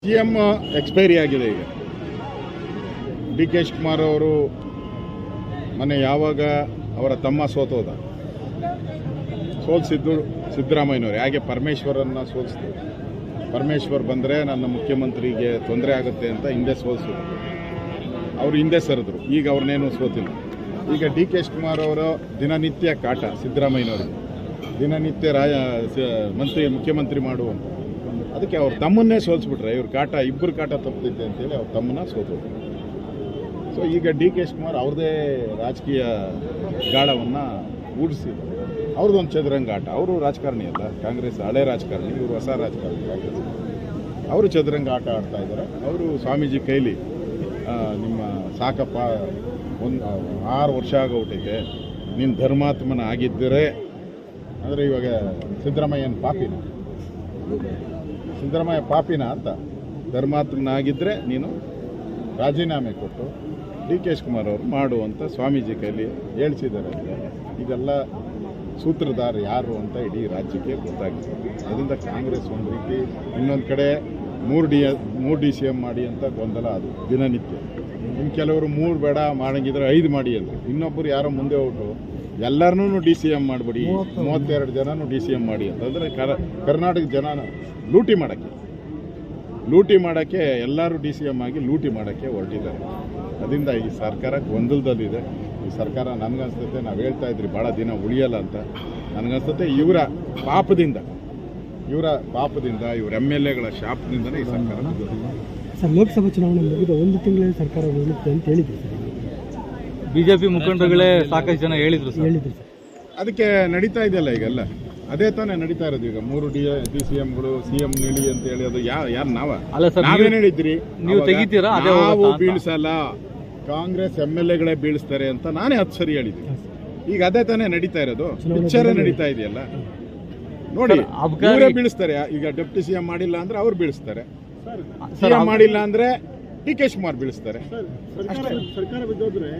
CM expiry ಆಗಿದೆ ಈಗ. D K Shivakumar ಅವರು ಮೊನ್ನೆ ಯಾವಾಗ ಅವರ ತಮ್ಮ ಸೋತೋದ, ಸೋಲಿಸಿದ್ದು ಸಿದ್ದರಾಮಯ್ಯನವರು. ಹಾಗೆ ಪರಮೇಶ್ವರನ್ನ ಸೋಲಿಸಿದ್ರು. ಪರಮೇಶ್ವರ್ ಬಂದರೆ ನನ್ನ ಮುಖ್ಯಮಂತ್ರಿಗೆ ತೊಂದರೆ ಆಗುತ್ತೆ ಅಂತ ಹಿಂದೆ ಸೋಲಿಸಿದ್ರು. ಅವರು ಹಿಂದೆ ಸರಿದ್ರು. ಈಗ ಅವ್ರನ್ನೇನು ಸೋತಿಲ್ಲ. ಈಗ ಡಿ ಕೆ ಶಿವಕುಮಾರ್ ಅವರ ದಿನನಿತ್ಯ ಕಾಟ ಸಿದ್ದರಾಮಯ್ಯನವರು, ದಿನನಿತ್ಯ ಮುಖ್ಯಮಂತ್ರಿ ಮಾಡುವಂತ. ಅದಕ್ಕೆ ಅವ್ರ ತಮ್ಮನ್ನೇ ಸೋಲಿಸ್ಬಿಟ್ರೆ ಇವ್ರ ಕಾಟ, ಇಬ್ಬರು ಕಾಟ ತಪ್ಪಿದ್ದೆ ಅಂತೇಳಿ ಅವ್ರ ತಮ್ಮನ್ನ ಸೋತೋದು. ಸೊ ಈಗ ಡಿ ಕೆ ಶಿವಕುಮಾರ್ ಅವ್ರದ್ದೇ ರಾಜಕೀಯ ಗಾಳವನ್ನು ಊಡಿಸಿದ್ರು. ಅವ್ರದ್ದೊಂದು ಚದುರಂಗ ಆಟ. ಅವರು ರಾಜಕಾರಣಿ ಅಲ್ಲ, ಕಾಂಗ್ರೆಸ್ ಹಳೆ ರಾಜಕಾರಣಿ, ಇವರು ಹೊಸ ರಾಜಕಾರಣಿ. ಕಾಂಗ್ರೆಸ್ ಅವರು ಚದುರಂಗ ಆಟ ಆಡ್ತಾ ಇದ್ದಾರೆ. ಅವರು ಸ್ವಾಮೀಜಿ ಕೈಲಿ ನಿಮ್ಮ ಸಾಕಪ್ಪ, 6 ವರ್ಷ ಆಗೋಗ್ಬಿಟ್ಟಿದೆ, ನೀನು ಧರ್ಮಾತ್ಮನ ಆಗಿದ್ದರೆ ಅಂದರೆ ಇವಾಗ ಸಿದ್ದರಾಮಯ್ಯನ ಪಾಪಿನ ಅಂತ ಧರ್ಮಾತ್ಮನಾಗಿದ್ದರೆ ನೀನು ರಾಜೀನಾಮೆ ಕೊಟ್ಟು ಡಿ ಕೆ ಶಿವಕುಮಾರ್ ಅವರು ಮಾಡುವಂಥ ಸ್ವಾಮೀಜಿ ಕೈಲಿ ಹೇಳಿಸಿದ್ದಾರೆ. ಇದೆಲ್ಲ ಸೂತ್ರಧಾರ ಯಾರು ಅಂತ ಇಡೀ ರಾಜ್ಯಕ್ಕೆ ಗೊತ್ತಾಗಿದೆ. ಅದರಿಂದ ಕಾಂಗ್ರೆಸ್ ಒಂದು ರೀತಿ, ಇನ್ನೊಂದು ಕಡೆ 3 DCM ಮಾಡಿ ಅಂತ ಗೊಂದಲ. ಅದು ದಿನನಿತ್ಯ. ಇನ್ನು ಕೆಲವರು 3 ಬೇಡ ಮಾಡಂಗಿದ್ರೆ 5 ಮಾಡಿ ಅಂತ. ಇನ್ನೊಬ್ಬರು ಯಾರೋ ಮುಂದೆ ಹೊರಟು ಎಲ್ಲರನ್ನೂ DCM ಮಾಡಿಬಿಡಿ, 32 ಜನನೂ DCM ಮಾಡಿ ಅಂತ. ಅಂದರೆ ಕರ್ನಾಟಕ ಜನ ಲೂಟಿ ಮಾಡೋಕ್ಕೆ ಎಲ್ಲರೂ DCM ಆಗಿ ಲೂಟಿ ಮಾಡೋಕ್ಕೆ ಹೊರಟಿದ್ದಾರೆ. ಅದರಿಂದ ಈ ಸರ್ಕಾರ ಗೊಂದಲದಲ್ಲಿದೆ. ಈ ಸರ್ಕಾರ ನನಗನ್ಸುತ್ತೆ, ನಾವು ಹೇಳ್ತಾ ಇದ್ರಿ ಭಾಳ ದಿನ ಉಳಿಯಲ್ಲ ಅಂತ. ನನಗನ್ಸುತ್ತೆ ಇವರ ಪಾಪದಿಂದ, ಇವರ MLAಗಳ ಶಾಪದಿಂದನೇ ಈ ಸರ್ಕಾರ. ಸರ್, ಲೋಕಸಭಾ ಚುನಾವಣೆ ಮುಗಿದ 1 ತಿಂಗಳಲ್ಲಿ ಸರ್ಕಾರ ಉಳಿಯುತ್ತೆ ಅಂತ ಹೇಳಿದ್ರು ಸರ್. ಬಿಜೆಪಿ ಮುಖಂಡರುಗಳೇ ಸಾಕಷ್ಟು ಜನ ಹೇಳಿದ್ರು ಸರ್. ಅದಕ್ಕೆ ನಡೀತಾ ಇದೆಯಲ್ಲ ಈಗೆಲ್ಲ, ಅದೇ ತಾನೇ ನಡೀತಾ ಇರೋದು ಈಗ. 3 DCMಗಳು CM ನೀಡಿ ಅಂತ ಹೇಳಿ, ಅದು ಯಾರು ನಾವೇನು ಹೇಳಿದ್ರಿ? ನೀವು ತೆಗಿತೀರಾ? ನಾವು ಬೀಳಿಸಲ್ಲ, ಕಾಂಗ್ರೆಸ್ MLAಗಳೇ ಬೀಳಿಸ್ತಾರೆ ಅಂತ ನಾನೇ 10 ಸರಿ ಹೇಳಿದ್ದೀನಿ. ಈಗ ಅದೇ ತಾನೇ ನಡೀತಾ ಇರೋದು. ಪಿಕ್ಚರೇ ನಡೀತಾ ಇದೆಯಲ್ಲ ನೋಡಿ. ಅವರೇ ಬೀಳಿಸ್ತಾರೆ. ಈಗ ಡೆಪ್ಟಿ CM ಮಾಡಿಲ್ಲ ಅಂದ್ರೆ ಅವ್ರು ಬೀಳಿಸ್ತಾರೆ, CM ಮಾಡಿಲ್ಲ ಅಂದ್ರೆ ಡಿ ಕೆ ಶಿವಕುಮಾರ್ ಬೀಳಿಸ್ತಾರೆ. ಸರ್ಕಾರ ಬಿದ್ದೋದ್ರೆ